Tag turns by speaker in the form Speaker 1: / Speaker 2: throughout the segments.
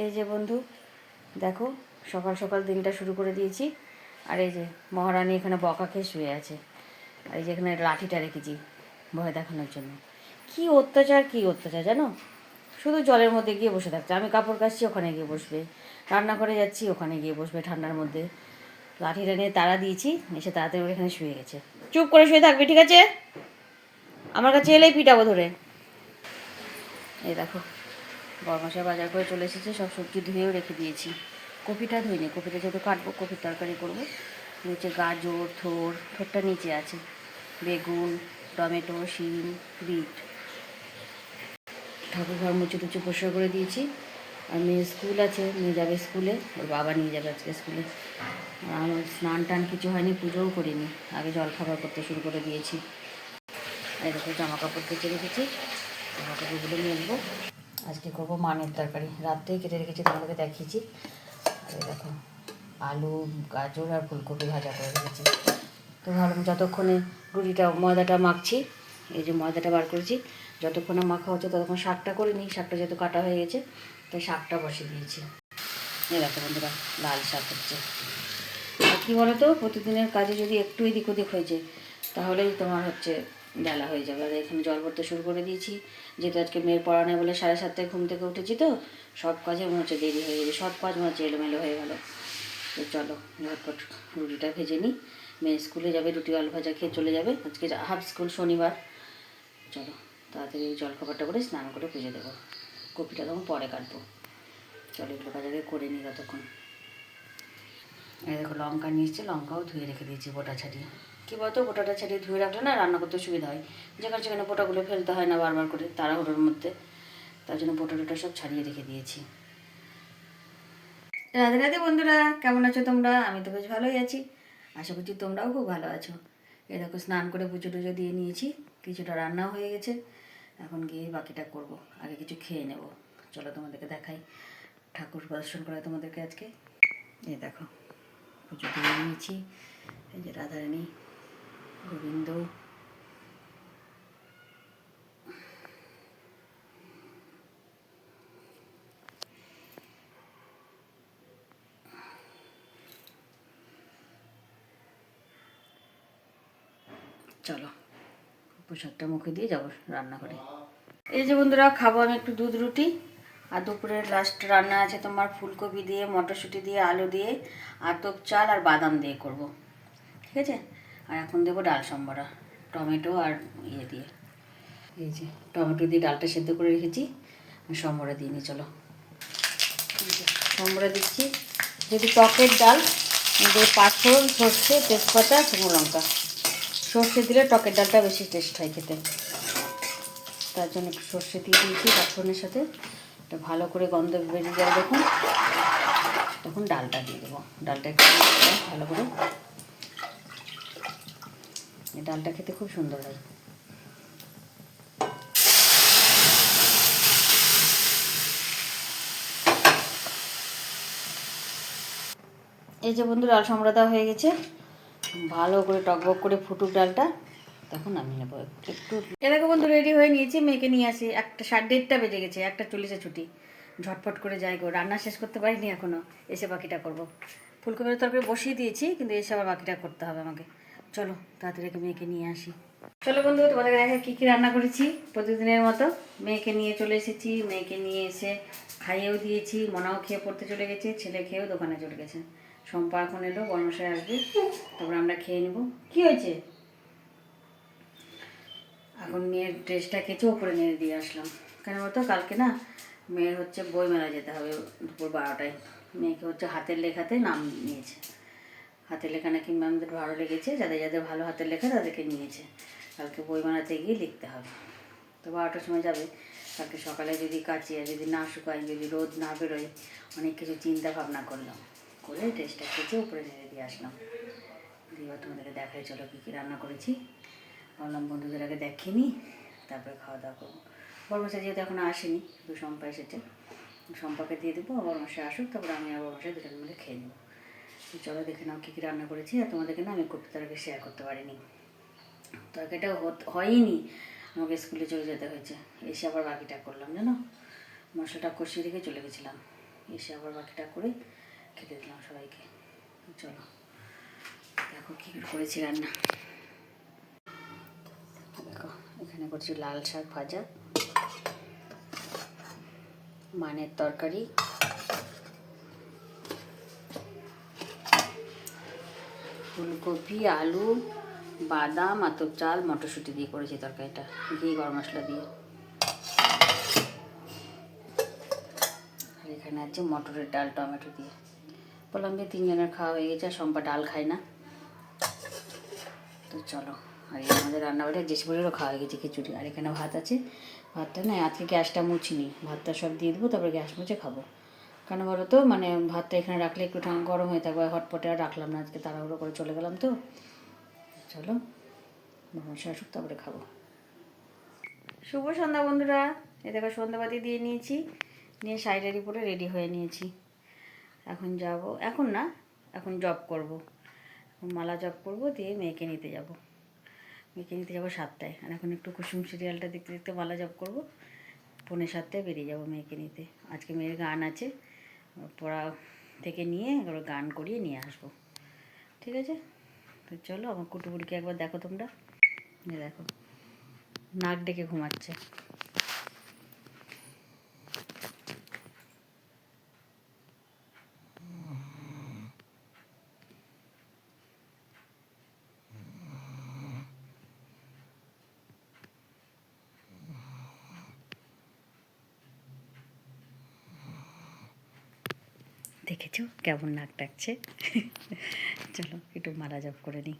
Speaker 1: এই যে বন্ধু, দেখো সকাল সকাল দিনটা শুরু করে দিয়েছি। আর এই যে মহারানী এখানে বকা খেয়ে শুয়ে আছে। আর এই যে এখানে লাঠিটা রেখেছি ভয় দেখানোর জন্য। কি অত্যাচার, কি অত্যাচার জানো, শুধু জলের মধ্যে গিয়ে বসে থাকছে। আমি কাপড় কাচছি, ওখানে গিয়ে বসবে। রান্না করে যাচ্ছি, ওখানে গিয়ে বসবে ঠান্ডার মধ্যে। লাঠিটা নিয়ে তাড়া দিয়েছি, এসে তাড়াতাড়ি করে এখানে শুয়ে গেছে। চুপ করে শুয়ে থাকবে, ঠিক আছে? আমার কাছে এলেই পিটাবো ধরে। এই দেখো বরমাসা বাজার করে চলে এসেছে, সব সবজি ধুয়েও রেখে দিয়েছি। কপিটা ধুইনি, কপিটা যেহেতু কাটবো, কপির তরকারি করবো। নিচে গাজর, থোরটা নিচে আছে, বেগুন, টমেটো, শিম, বিট। ঠাকুর ঘর মুছে টুচে পরিষ্কার করে দিয়েছি। আর মেয়ে স্কুল আছে, মেয়ে যাবে স্কুলে, ওর বাবা নিয়ে যাবে আজকে স্কুলে। আর আমার স্নান টান কিছু হয়নি, পুজোও করিনি, আগে জল খাবার করতে শুরু করে দিয়েছি। এই দেখো জামা কাপড় কেচে রেখেছি, জামা কাপড়গুলো মেলবো। আজকে করবো মানের তরকারি, রাত্রেই কেটে রেখেছি, তোমাদেরকে দেখিয়েছি। আর দেখো আলু, গাজর আর ফুলকপি ভাজা করে রেখেছি। তো ভাবলাম যতক্ষণে ময়দাটা মাখছি, এই যে ময়দাটা বার করেছি, যতক্ষণে মাখা হচ্ছে ততক্ষণ শাকটা করে নিই। শাকটা যেহেতু কাটা হয়ে গেছে, তাই শাকটা বসিয়ে দিয়েছি। এই দেখো বন্ধুরা, লাল শাক হচ্ছে। আর কী বলো তো, প্রতিদিনের কাজে যদি একটু এদিক ওদিক হয়েছে, তাহলেই তোমার হচ্ছে বেলা হয়ে যাবে। আর এখানে জল ভরতে শুরু করে দিয়েছি, যেহেতু আজকে মেয়ের পড়া নেই বলে 7:30টায় ঘুম থেকে উঠেছি। তো সব কাজে মনে হচ্ছে দেরি হয়ে যাবে, সব কাজ মনে হচ্ছে এলোমেলো হয়ে গেল। তো চলো ঝটপট রুটিটা ভেজে নিই। মেয়ে স্কুলে যাবে, রুটি আলু ভাজা খেয়ে চলে যাবে, আজকে হাফ স্কুল শনিবার। চলো তাড়াতাড়ি জলখাবারটা করে স্নান করে পুজো দেবো। কপিটা তখন পরে কাটবো। চলো এগুলো বাজারে করে নিই ততক্ষণ। এই দেখো লঙ্কা নিয়ে এসেছি, লঙ্কাও ধুয়ে রেখে দিয়েছি বোটা ছাড়িয়ে। কী বলতো, বোটাটা ছাড়িয়ে ধুয়ে রাখলে না রান্না করতে সুবিধা হয়, যেখানে সেখানে বোটাগুলো ফেলতে হয় না বারবার করে তাড়াহুড়োর মধ্যে। তার জন্য বোটা টোটা সব ছাড়িয়ে রেখে দিয়েছি। রাধে রাধে বন্ধুরা, কেমন আছো তোমরা? আমি তো বেশ ভালোই আছি, আশা করছি তোমরাও খুব ভালো আছো। এই দেখো স্নান করে পুজো টুজো দিয়ে নিয়েছি, কিছুটা রান্নাও হয়ে গেছে। এখন গিয়ে বাকিটা করব, আগে কিছু খেয়ে নেব। চলো তোমাদেরকে দেখাই, ঠাকুর দর্শন করাই তোমাদেরকে আজকে। এই দেখো পুজো দিয়ে নিয়েছি, এই যে রাধারানী, গোবিন্দ, চলো প্রসাদটা মুখে দিয়ে যাবো রান্নাঘরে। এই যে বন্ধুরা, খাবো আমি একটু দুধ রুটি। আর দুপুরের লাস্ট রান্না আছে তোমার ফুলকপি দিয়ে, মটরশুঁটি দিয়ে, আলু দিয়ে, আতপ চাল আর বাদাম দিয়ে করব, ঠিক আছে? আর এখন দেবো ডাল সম্বরা, টমেটো আর ইয়ে দিয়ে। এই যে টমেটো দিয়ে ডালটা সেদ্ধ করে রেখেছি, সম্বরা দিয়ে নিই। চলো সম্বরা দিচ্ছি, যেহেতু টকের ডাল, পাঁচফোড়ন, সর্ষে, তেজপাতা, শুকনো লঙ্কা। সর্ষে দিলে টকের ডালটা বেশি টেস্ট হয় খেতে, তার জন্য একটু সর্ষে দিয়ে দিয়েছি পাঁচফোড়নের সাথে। এটা ভালো করে গন্ধ বেরিয়ে যাবে দেখুন, তখন ডালটা দিয়ে দেবো। ডালটা একটু ভালো করে, এই ডালটা খেতে খুব সুন্দর হয়। এই যে বন্ধু, ডাল সম্রাদা হয়ে গেছে, ভালো করে টকবক করে ফুটুক ডালটা, তখন আমি নেবো একটু। এ দেখো বন্ধু, রেডি হয়ে নিয়েছি, মেয়েকে নিয়ে আসি। 1:30 বেজে গেছে, 1:40 ছুটি। ঝটপট করে যাই গো, রান্না শেষ করতে পারিনি এখনও, এসে বাকিটা করবো। ফুলকপির তরকারি বসিয়ে দিয়েছি, কিন্তু এসে আবার বাকিটা করতে হবে আমাকে। চলো তাড়াতাড়ি মেয়েকে নিয়ে আসি। চলো বন্ধু, তোমাদের দেখা কী কী রান্না করেছি প্রতিদিনের মতো। মেয়েকে নিয়ে চলে এসেছি, মেয়েকে নিয়ে এসে খাইয়েও দিয়েছি, মনাও খেয়ে পড়তে চলে গেছে, ছেলে খেয়েও দোকানে চলে গেছে। শম্পা এখন এলো, বর্মশাই আসবে, তারপর আমরা খেয়ে নেব। কি হয়েছে? এখন মেয়ের ড্রেসটা কেচে ওপরে নেড়ে দিয়ে আসলাম। কেন বলতো, কালকে না মেয়ের হচ্ছে বইমেলা যেতে হবে দুপুর 12টায়। মেয়েকে হচ্ছে হাতের লেখাতে নাম নিয়েছে, হাতের লেখা নাকি ম্যামদের ভালো লেগেছে, যাদের যাদের ভালো হাতের লেখা তাদেরকে নিয়েছে। কালকে বইমেলাতে গিয়ে লিখতে হবে। তো 12টার সময় যাবে। কালকে সকালে যদি কাচি আর যদি না শুকায়, যদি রোদ না বেরোয়, অনেক কিছু চিন্তা ভাবনা করলাম, করে ড্রেসটা কেচে উপরে নেড়ে দিয়ে আসলাম। দিয়ে তোমাদেরকে দেখাই, চলো কী কী রান্না করেছি। ভাবলাম বন্ধুদের আগে দেখিয়ে নিই, তারপরে খাওয়া দাওয়া করবো। বড়মশাই যেহেতু এখনও আসেনি, শুধু শম্পা এসেছে, শম্পাকে দিয়ে দেবো, বড়মশাই আসুক, তারপরে আমি আর বড়মশাই দুজন মিলে খেয়ে নেবো। চলো দেখে নাও কী কী রান্না করেছি। আর তোমাদেরকে না আমি কপি তরকারি শেয়ার করতে পারিনি, তরকারিটা হয়নি, আমাকে স্কুলে চলে যেতে হয়েছে, এসে আবার বাকিটা করলাম জানো। মশলাটা কষিয়ে রেখে চলে গেছিলাম। এসে আবার বাকিটা করে খেতে দিলাম সবাইকে। চলো দেখো কী করেছি রান্না। দেখো এখানে করছি লাল শাক ভাজা, মানের তরকারি, ফুলকপি, আলু, বাদাম, আতপ চাল, মটরশুঁটি দিয়ে করেছি তরকারিটা, ঘি গরম মশলা দিয়ে। আর এখানে আছে মটরের ডাল টমেটো দিয়ে। বললাম যে 3 জনের খাওয়া হয়ে গেছে, আর সম্পা ডাল খায় না। তো চলো, আর এই আমাদের রান্নাবাড়ি জেসিপুরেরও খাওয়া হয়ে গেছে খিচুড়ি। আর এখানে ভাত আছে, ভাতটা না আজকে গ্যাসটা মুছিনি, ভাতটা সব দিয়ে দেবো, তারপরে গ্যাস মুছে খাবো। কেন বলো তো, মানে ভাতটা এখানে রাখলে একটু গরম হয়ে থাকবে, হটপটে আর রাখলাম না, আজকে তাড়াহুড়ো করে চলে গেলাম। তো চলো মশা আসুক তারপরে খাবো। শুভ সন্ধ্যা বন্ধুরা, এ দেখো সন্ধ্যাবাতি দিয়ে নিয়েছি, নিয়ে শাড়ি পরে রেডি হয়ে নিয়েছি। এখন যাব, এখন না, এখন জব করব, মালা জব করব, দিয়ে মেয়েকে নিতে যাব। মেয়েকে নিতে যাবো 7টায়। আর এখন একটু কুসুম সিরিয়ালটা দেখতে দেখতে মালা জব করবো, 6:45 বেরিয়ে যাব মেয়েকে নিতে। আজকে মেয়ের গান আছে, পড়া থেকে নিয়ে এবার গান করিয়ে নিয়ে আসবো, ঠিক আছে? তো চলো, আমার কুটুবুড়িকে একবার দেখো তোমরা, দেখো নাক ডেকে ঘুমাচ্ছে। দেখেছো কেমন নাক ডাকছে? চলো একটু মালা জপ করে নিই।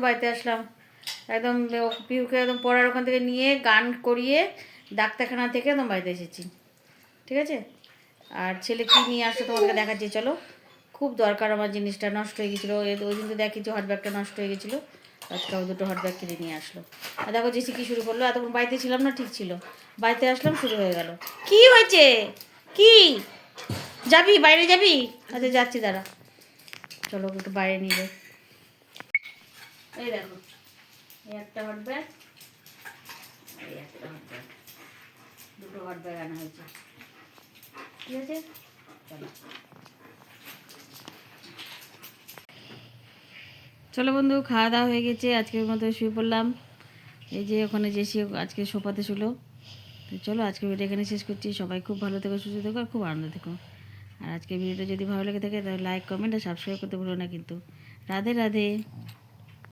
Speaker 1: বাড়িতে আসলাম, একদম পিউকে একদম পড়ার ওখান থেকে নিয়ে গান করিয়ে ডাক্তারখানা থেকে একদম বাড়িতে এসেছি, ঠিক আছে? আর ছেলে কী নিয়ে আসলো তোমাদেরকে দেখাচ্ছি, চলো। খুব দরকার আমার জিনিসটা, নষ্ট হয়ে গেছিলো ওই দিন তো দেখেছি, হট ব্যাগটা নষ্ট হয়ে গেছিলো, আজকে 2 হট ব্যাগ কিনে নিয়ে আসলো। আর দেখো জেসি কী শুরু করলো, এতক্ষণ বাড়িতে ছিলাম না, ঠিক ছিল, বাড়িতে আসলাম শুরু হয়ে গেল। কি হয়েছে? কি যাবি বাইরে যাবি? আচ্ছা যাচ্ছি, দাঁড়া, চলো একটু বাইরে নিয়ে যাই। এই দেখো, এই একটা হট ব্যাগ, এই একটা হট ব্যাগ, 2 হট ব্যাগ আনা হয়েছে, ঠিক আছে? চলো চলো বন্ধু, খাওয়া দাওয়া হয়ে গেছে, আজকের মতো শুয়ে পড়লাম। এই যে ওখানে জেসি আজকে সোফাতে শুলো। তো চলো আজকে ভিডিও এখানে শেষ করছি। সবাই খুব ভালো থেকো, সুস্থ থেকো, আর খুব আনন্দ থেকো। আর আজকে ভিডিওটা যদি ভালো লেগে থাকে তাহলে লাইক, কমেন্ট আর সাবস্ক্রাইব করতে ভুলো না কিন্তু। রাধে রাধে।